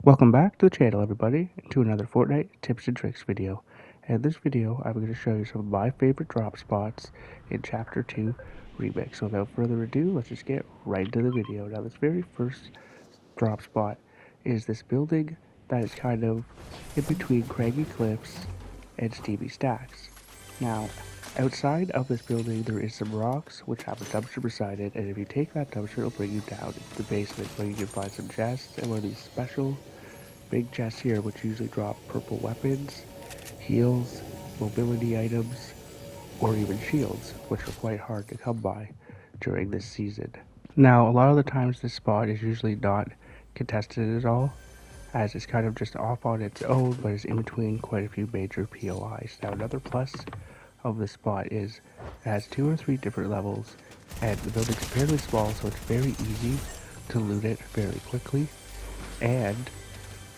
Welcome back to the channel, everybody, and to another Fortnite tips and tricks video. And in this video, I'm going to show you some of my favorite drop spots in Chapter 2 Remix. So without further ado, let's just get right into the video. Now, this very first drop spot is this building that is kind of in between Craggy Cliffs and Steamy Stacks. Now, outside of this building, there is some rocks which have a dumpster beside it, and if you take that dumpster, it'll bring you down into the basement where you can find some chests and one of these special big chests here, which usually drop purple weapons, heals, mobility items, or even shields, which are quite hard to come by during this season. Now, a lot of the times this spot is usually not contested at all, as it's kind of just off on its own, but it's in between quite a few major POIs. Now, another plus of this spot is it has 2 or 3 different levels, and the building's fairly small, so it's very easy to loot it fairly quickly, and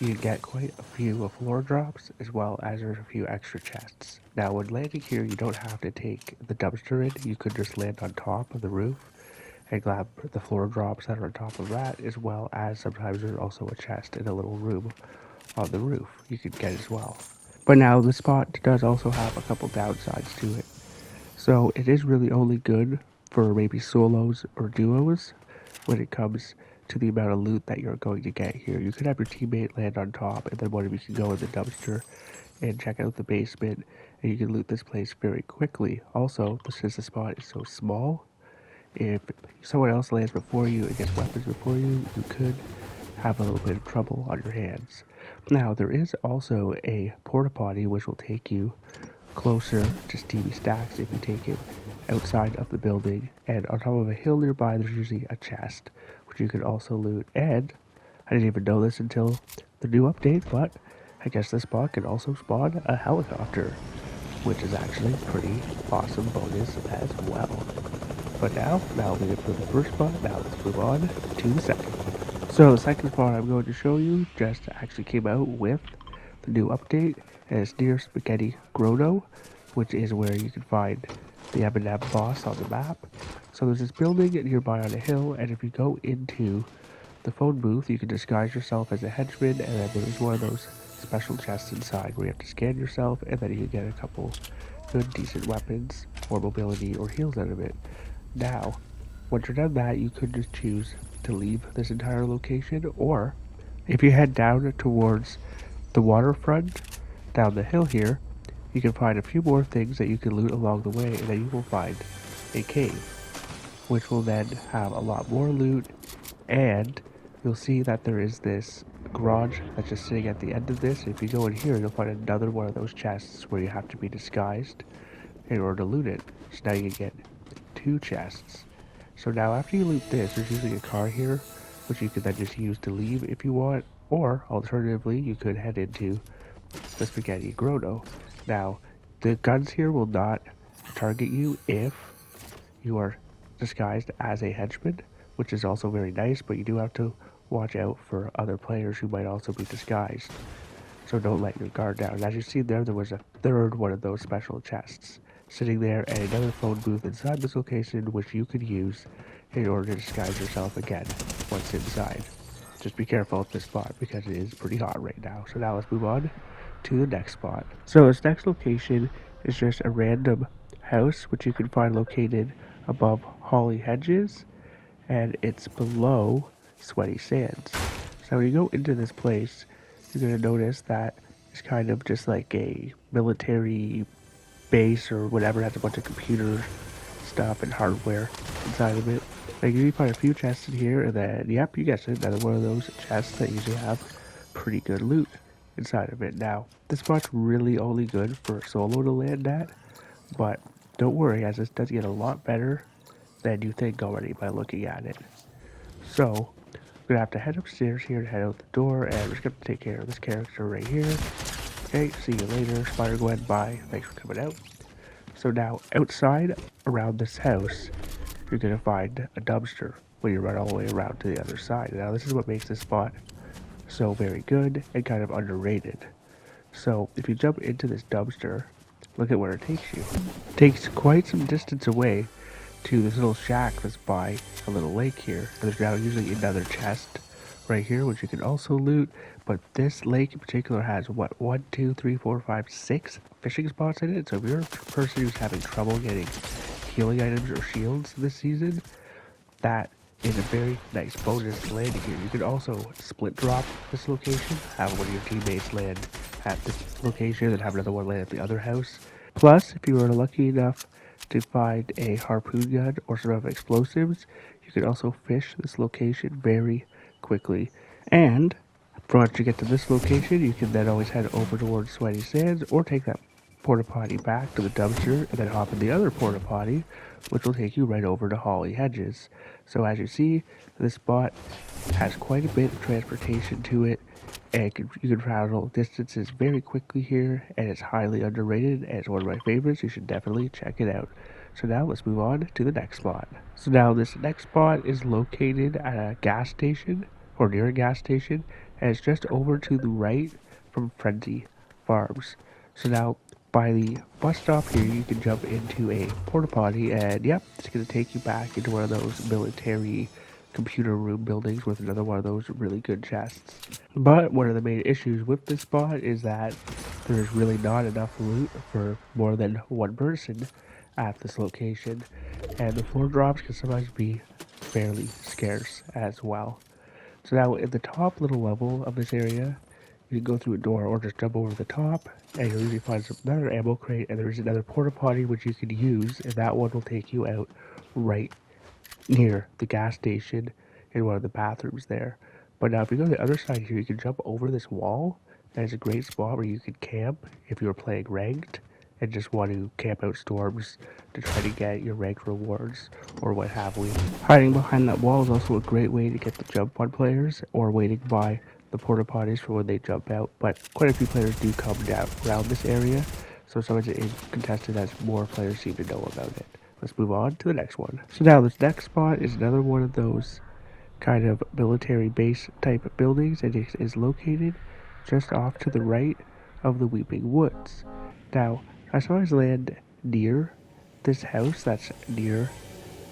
you get quite a few floor drops, as well as there's a few extra chests. Now, when landing here, you don't have to take the dumpster in. You could just land on top of the roof and grab the floor drops that are on top of that, as well as sometimes there's also a chest in a little room on the roof you could get as well. But now, the spot does also have a couple downsides to it. So it is really only good for maybe solos or duos when it comes to the amount of loot that you're going to get here. You could have your teammate land on top, and then one of you can go in the dumpster and check out the basement, and you can loot this place very quickly. Also, since the spot is so small, if someone else lands before you and gets weapons before you, you could have a little bit of trouble on your hands. Now, there is also a porta potty which will take you closer to Steamy Stacks if you take it outside of the building, and on top of a hill nearby there's usually a chest which you could also loot. And I didn't even know this until the new update, but I guess this spot can also spawn a helicopter, which is actually a pretty awesome bonus as well. But now that'll be it for the first spot. Now let's move on to the second one. So the second spot I'm going to show you just actually came out with the new update, and it's near Spaghetti Grotto, which is where you can find the M&M boss on the map. So there's this building nearby on a hill, and if you go into the phone booth, you can disguise yourself as a henchman, and then there's one of those special chests inside where you have to scan yourself, and then you can get a couple good decent weapons or mobility or heals out of it. Now, once you're done that, you could just choose to leave this entire location, or if you head down towards the waterfront down the hill here, you can find a few more things that you can loot along the way, and then you will find a cave, which will then have a lot more loot, and you'll see that there is this garage that's just sitting at the end of this. If you go in here, you'll find another one of those chests where you have to be disguised in order to loot it. So now you get 2 chests. So now after you loot this, there's usually a car here, which you could then just use to leave if you want, or alternatively, you could head into the Spaghetti Grotto. Now, the guns here will not target you if you are disguised as a henchman, which is also very nice, but you do have to watch out for other players who might also be disguised. So don't let your guard down. And as you see there was a third one of those special chests sitting there, and another phone booth inside this location which you could use in order to disguise yourself again once inside. Just be careful at this spot because it is pretty hot right now. So now let's move on to the next spot. So this next location is just a random house which you can find located above holly hedges, and it's below sweaty sands. So when you go into this place, you're going to notice that it's kind of just like a military base or whatever. It has a bunch of computer stuff and hardware inside of it. Like, you find a few chests in here, and then, yep, you guessed it, another one of those chests that usually have pretty good loot inside of it. Now, this spot's really only good for a solo to land at, but don't worry, as this does get a lot better than you think already by looking at it. So, we're gonna have to head upstairs here to head out the door, and we're just gonna take care of this character right here. Okay, see you later, Spider-Gwen, bye, thanks for coming out. So now, outside around this house, you're gonna find a dumpster when you run all the way around to the other side. Now, this is what makes this spot so very good and kind of underrated. So, if you jump into this dumpster, look at where it takes you. It takes quite some distance away to this little shack that's by a little lake here. And there's now usually another chest right here, which you can also loot. But this lake in particular has what, 1, 2, 3, 4, 5, 6 fishing spots in it. So if you're a person who's having trouble getting healing items or shields this season, that is a very nice bonus landing here. You can also split drop this location, have one of your teammates land at this location and have another one land at the other house. Plus, if you are lucky enough to find a harpoon gun or some of explosives, you can also fish this location very quickly. And once you get to this location, you can then always head over towards Sweaty Sands or take that porta potty back to the dumpster and then hop in the other porta potty, which will take you right over to Holly Hedges. So as you see, this spot has quite a bit of transportation to it, and you can travel distances very quickly here, and it's highly underrated, and it's one of my favorites. You should definitely check it out. So now let's move on to the next spot. So now this next spot is located at a gas station, or near a gas station, and it's just over to the right from Frenzy Farms. So now by the bus stop here, you can jump into a porta potty, and yep, it's going to take you back into one of those military computer room buildings with another one of those really good chests. But one of the main issues with this spot is that there's really not enough loot for more than one person at this location, and the floor drops can sometimes be fairly scarce as well. So now in the top little level of this area, you can go through a door or just jump over the top, and you'll usually find another ammo crate, and there's another porta potty which you can use, and that one will take you out right near the gas station in one of the bathrooms there. But now if you go to the other side here, you can jump over this wall, and it's a great spot where you can camp if you're playing ranked and just want to camp out storms to try to get your ranked rewards or what have we. Hiding behind that wall is also a great way to get the jump on players or waiting by the porta potties for when they jump out, but quite a few players do come down around this area, so sometimes it is contested as more players seem to know about it. Let's move on to the next one. So now this next spot is another one of those kind of military base type buildings, and it is located just off to the right of the Weeping Woods. Now, I sometimes land near this house that's near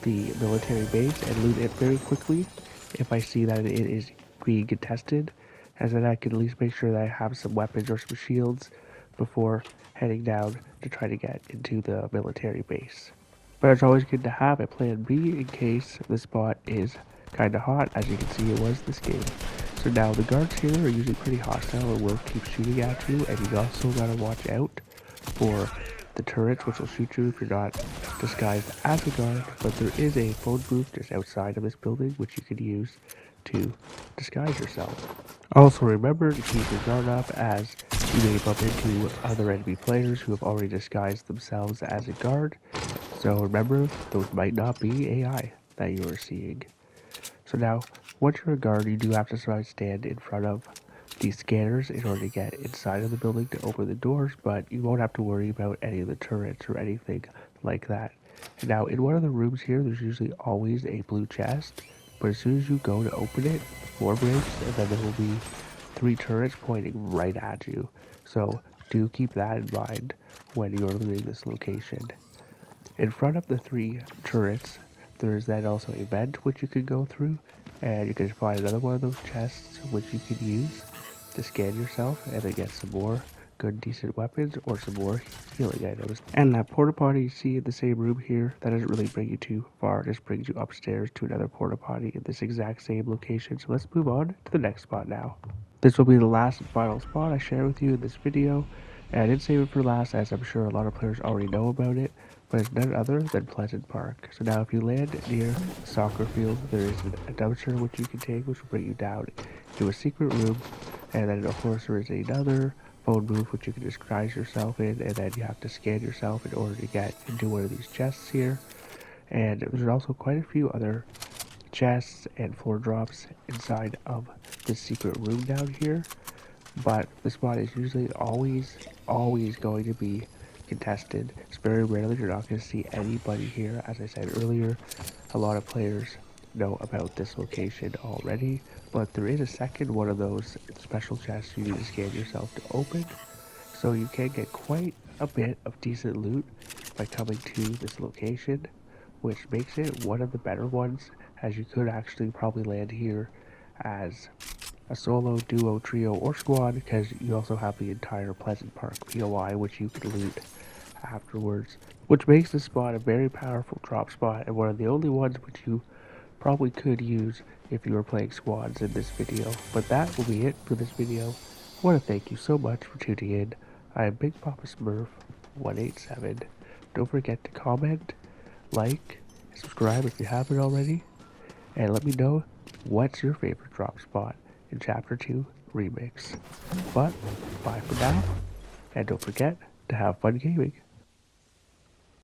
the military base and loot it very quickly if I see that it is being contested, as then I can at least make sure that I have some weapons or some shields before heading down to try to get into the military base. But it's always good to have a plan B in case the spot is kinda hot, as you can see it was this game. So now the guards here are usually pretty hostile and will keep shooting at you, and you also gotta watch out for the turrets, which will shoot you if you're not disguised as a guard. But there is a phone booth just outside of this building which you can use to disguise yourself. Also remember to keep your guard up, as you may bump into other enemy players who have already disguised themselves as a guard. So remember, those might not be AI that you are seeing. So now, once you're a guard, you do have to sort of stand in front of these scanners in order to get inside of the building to open the doors, but you won't have to worry about any of the turrets or anything like that. And now, in one of the rooms here, there's usually always a blue chest, but as soon as you go to open it, the floor breaks, and then there will be 3 turrets pointing right at you. So do keep that in mind when you're leaving this location. In front of the 3 turrets, there's then also a vent which you can go through, and you can find another one of those chests which you can use to scan yourself and then get some more good decent weapons or some more healing items. And that porta potty you see in the same room here, that doesn't really bring you too far, it just brings you upstairs to another porta potty in this exact same location. So let's move on to the next spot now. This will be the last and final spot I share with you in this video, and I did save it for last as I'm sure a lot of players already know about it, but it's none other than Pleasant Park. So now if you land near the soccer field, there is a dumpster which you can take, which will bring you down to a secret room, and then of course there is another phone booth which you can disguise yourself in, and then you have to scan yourself in order to get into one of these chests here. And there's also quite a few other chests and floor drops inside of this secret room down here, but the spot is usually always going to be contested. It's very rarely you're not going to see anybody here. As I said earlier, a lot of players know about this location already, but there is a second one of those special chests you need to scan yourself to open, so you can get quite a bit of decent loot by coming to this location, which makes it one of the better ones, as you could actually probably land here as a solo, duo, trio, or squad, because you also have the entire Pleasant Park POI, which you can loot afterwards, which makes this spot a very powerful drop spot and one of the only ones which you probably could use if you were playing squads in this video. But that will be it for this video. I want to thank you so much for tuning in. I am Big Papa Smurf 187. Don't forget to comment, like, and subscribe if you haven't already, and let me know what's your favorite drop spot in Chapter 2 Remix. But bye for now, and don't forget to have fun gaming.